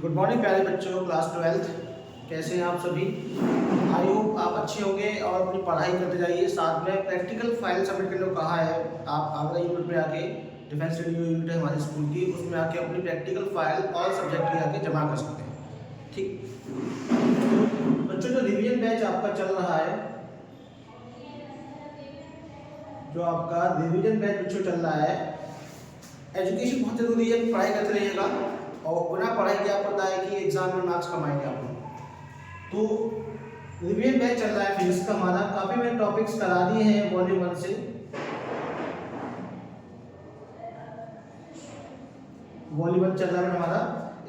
Good morning प्यारे बच्चों, class 12। कैसे हैं आप सभी? आई होप आप अच्छे होंगे और अपनी पढ़ाई करते जाइए। साथ में प्रैक्टिकल फाइल सबमिट करने को कहा है। आप आगरा यूनिट में आके, डिफेंस रेडियो यूनिट है हमारे स्कूल की, उसमें आके अपनी प्रैक्टिकल फाइल ऑल सब्जेक्ट की आके जमा कर सकते हैं। ठीक, तो बच्चों जो रिवीजन बैच आपका चल रहा है, जो आपका रिवीजन बैच बच्चों चल रहा है, एजुकेशन बहुत जरूरी है, पढ़ाई करते रहिएगा। और बिना पढ़ाई के आप पता है कि एग्जाम में मार्क्स कमाएंगे आप लोग। तो रिवीजन बैच चल रहा है फिजिक्स का हमारा। काफी मैंने टॉपिक्स करा दिए हैं वॉल्यूम 1 से। वॉल्यूम 1 चल रहा है हमारा।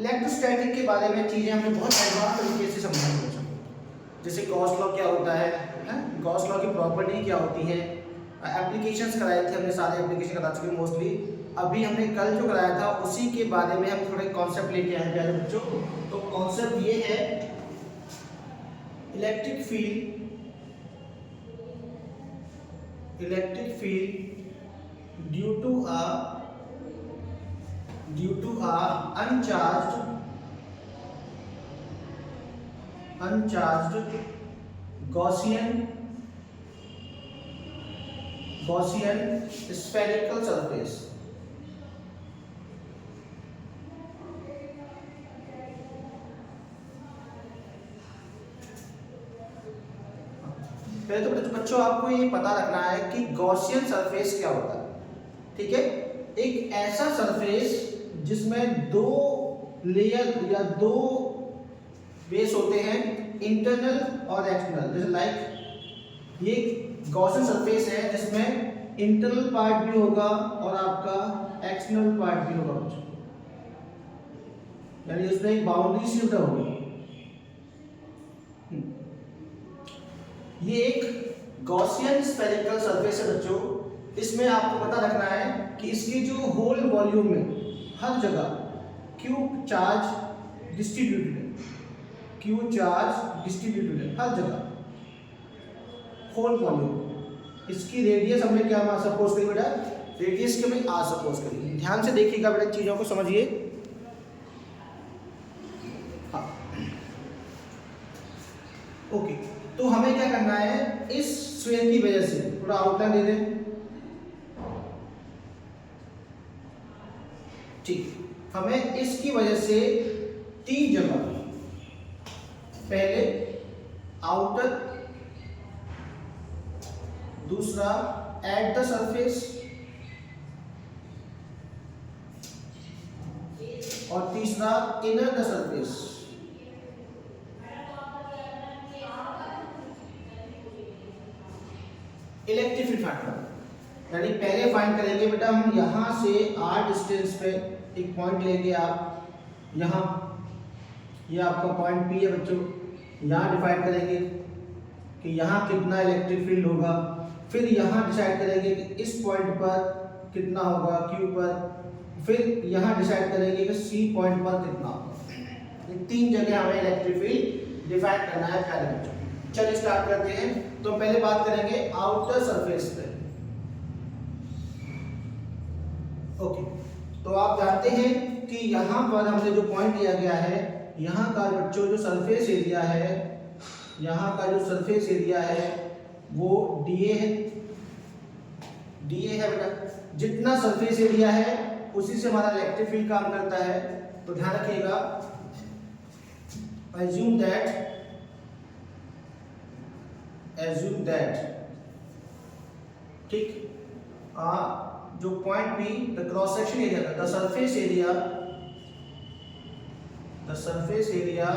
इलेक्ट्रोस्टैटिक के बारे में चीजें हमने बहुत एडवांस तरीके से समझाई बच्चों को। जैसे गॉस लॉ क्या होता है, गॉस लॉ की प्रॉपर्टी क्या होती है, एप्लीकेशंस कराए थे हमने, सारे एप्लीकेशन करा चुके मोस्टली। अभी हमने कल जो कराया था उसी के बारे में हम थोड़े कॉन्सेप्ट लेके आए प्यारे बच्चों। तो कॉन्सेप्ट ये है, electric field due to a uncharged Gaussian spherical surface। पहले तो बच्चों आपको ये पता रखना है कि गॉसियन सरफेस क्या होता है। ठीक है, एक ऐसा सरफेस जिसमें दो लेयर या दो बेस होते हैं, इंटरनल और एक्सटर्नल। जैसे लाइक ये गॉसियन सरफेस है जिसमें इंटरनल पार्ट भी होगा और आपका एक्सटर्नल पार्ट भी होगा बच्चों, यानी इसमें एक बाउंड्री शिफ्ट होगी। ये एक गॉसियन स्फेरिकल सरफेस है बच्चों। इसमें आपको पता रखना है कि इसकी जो होल वॉल्यूम में हर जगह क्यू चार्ज डिस्ट्रीब्यूटेड है हर जगह, होल वॉल्यूम। इसकी रेडियस हमने क्या सपोज करी बेटा, रेडियस के में आर सपोज करी। ध्यान से देखिएगा बेटा, चीजों को समझिए। हाँ, ओके। तो हमें क्या करना है, इस स्फीयर की वजह से थोड़ा आउटलाइन दे दें। ठीक, हमें इसकी वजह से तीन जगह, पहले आउटर, दूसरा एट द सरफेस और तीसरा inner the surface. Electric field find, यानी पहले फाइंड करेंगे बेटा हम यहां से आर डिस्टेंस पे एक पॉइंट लेंगे। आप यहां, ये आपका पॉइंट पी है बच्चों, यहां डिफाइन करेंगे कि यहां कितना इलेक्ट्रिक फील्ड होगा। फिर यहां डिसाइड करेंगे कि इस पॉइंट पर कितना होगा क्यू पर। फिर यहां डिसाइड करेंगे कि सी पॉइंट पर कितना होगा। ये तीन जगह हमें इलेक्ट्रिक फील्ड डिफाइन करना है प्यारे बच्चों। चलिए स्टार्ट करते हैं। तो पहले बात करेंगे आउटर सरफेस पे। ओके, तो आप जानते हैं कि यहां पर हमने जो पॉइंट लिया गया है, यहां का बच्चों जो सरफेस एरिया है, यहां का जो सरफेस एरिया है वो डीए है। डीए है बेटा, जितना सरफेस एरिया है उसी से हमारा इलेक्ट्रिक फील्ड काम करता है। तो ध्यान रखिएगा, assume that ठीक, जो point P, the cross section area, the surface area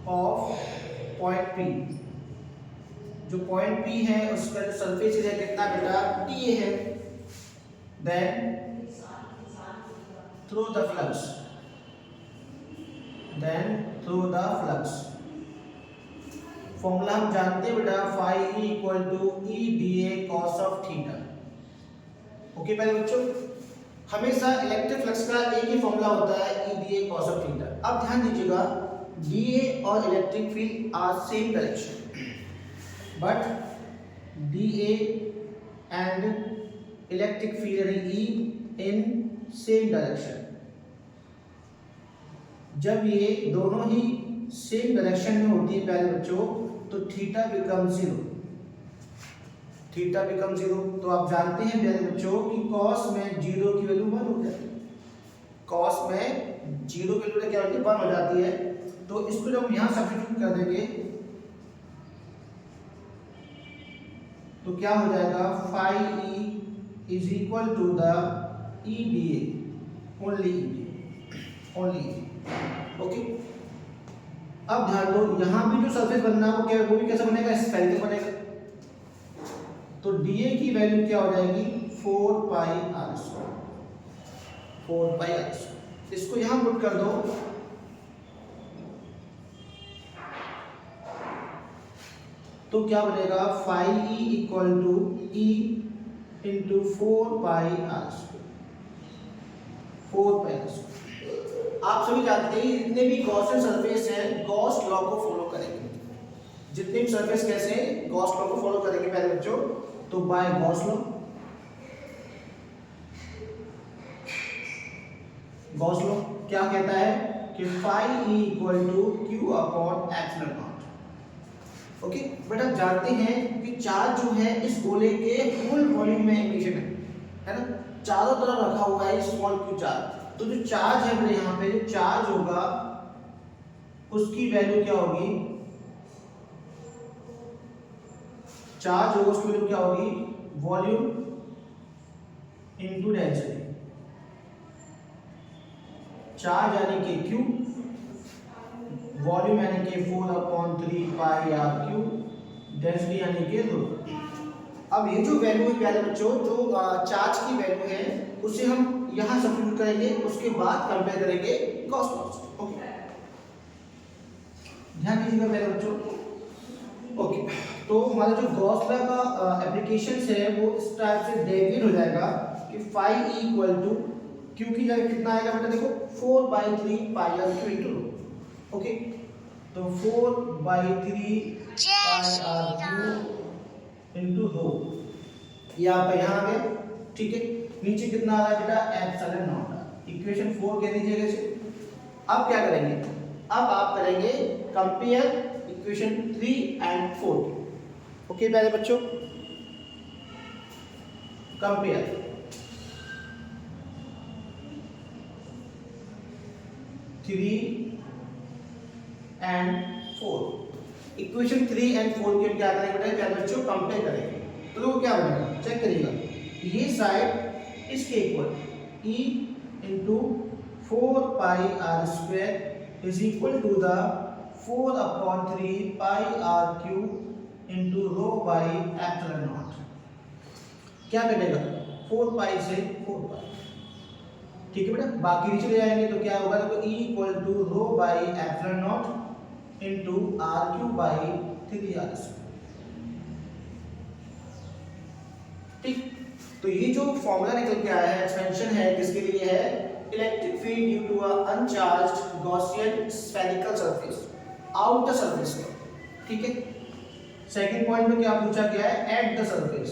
of point P, जो पॉइंट पी है उसका जो सरफेस एरिया कितना बेटा, टी है। Then through the flux, formula हम जानते हैं बेटा, phi E equal to E D A cos of theta. Okay पहले बच्चों, हमेशा इलेक्ट्रिक फ्लक्स का एक ही फॉर्मूला होता है, E D A cos of theta. अब ध्यान दीजिएगा, डी ए और electric field are same direction, but D A and electric field E in same direction. जब ये दोनों ही सेम डायरेक्शन में होती है प्यारे बच्चों, तो theta become zero. Theta become zero, तो आप जानते हैं प्यारे बच्चों कि कॉस में जीरो की वैल्यू 1 हो जाती है। कॉस में जीरो की वैल्यू क्या होती है, 1 हो जाती है। तो इसको जब हम यहाँ सब्स्टिट्यूट कर देंगे तो क्या हो जाएगा, phi E is equal to the E D A, only only. Okay, अब ध्यान दो, यहाँ भी जो सरफेस बनना है वो क्या, वो भी कैसा बनेगा, स्फेरिकल बनेगा। तो डीए की वैल्यू क्या हो जाएगी, 4 pi are square, 4 pi are square. इसको यहाँ पुट कर दो, तो क्या बनेगा, phi E equal to E into 4 pi are square, 4 pi are square. आप सभी जानते हैं जितने भी गॉसियन सरफेस है गॉस लॉ को फॉलो करेंगे। जितने भी सरफेस कैसे गॉस लॉ को फॉलो करेंगे पहले बच्चों, तो by Gauss law. Gauss law क्या कहता है कि phi E equal to Q upon epsilon naught. Okay, but आप जानते हैं कि चार्ज जो है इस गोले के फुल वॉल्यूम में इक्वेशन है ना, चारों तरफ रखा हुआ है स्मॉल क्यू चार्ज। तो जो चार्ज है मेरे यहाँ पे, जो चार्ज होगा उसकी वैल्यू क्या होगी, चार्ज होगा उसकी वैल्यू क्या होगी, वॉल्यूम इनटू डेंसिटी। चार्ज यानी कि क्यू, वॉल्यूम यानी कि 4/3 पाई आर क्यू, डेंसिटी यानी कि रो। अब ये जो वैल्यू है प्यारे बच्चों, जो चार्ज की वैल्यू है उसे हम यहाँ सब्स्टिट्यूट करेंगे, उसके बाद कंपेयर करेंगे गॉस लॉ से। ओके, ध्यान दीजिएगा प्यारे बच्चों। ओके, तो हमारा जो गॉस लॉ का एप्लीकेशन है वो इस टाइप से डेविएट हो जाएगा कि phi E equal to q की जगह कितना आएगा बेटा, देखो 4/3 pi are Q into rho. Okay, तो 4/3 pi are Q into rho, ये आप यहाँ आ गए। ठीक है, नीचे कितना आ रहा है बेटा, एप्सिलॉन नॉट। इक्वेशन 4 कह दीजिएगा इसे। अब क्या करेंगे, अब आप करेंगे कंपेयर इक्वेशन 3 एंड 4। ओके प्यारे बच्चों, कंपेयर 3 एंड 4। इक्वेशन 3 एंड 4 के क्या करेंगे बेटा, प्यारे बच्चों कंपेयर करेंगे। तो देखो क्या बनेगा, चेक करिएगा, ये साइड इसके equal e into 4 pi are square is equal to the 4/3 pi are Q into rho by epsilon naught. क्या कटेगा, 4 पाई से 4 पाई। ठीक है बेटा, बाकी नीचे ले जाएंगे तो क्या होगा, देखो e equal to rho by epsilon naught into R Q by 3r square. ठीक, तो ये जो फॉर्मूला निकल के आया है, एक्सपेंशन है, किसके लिए है, electric field due to a uncharged Gaussian spherical surface, outer surface का। ठीक है, सेकंड पॉइंट में क्या पूछा गया है, एट द सरफेस।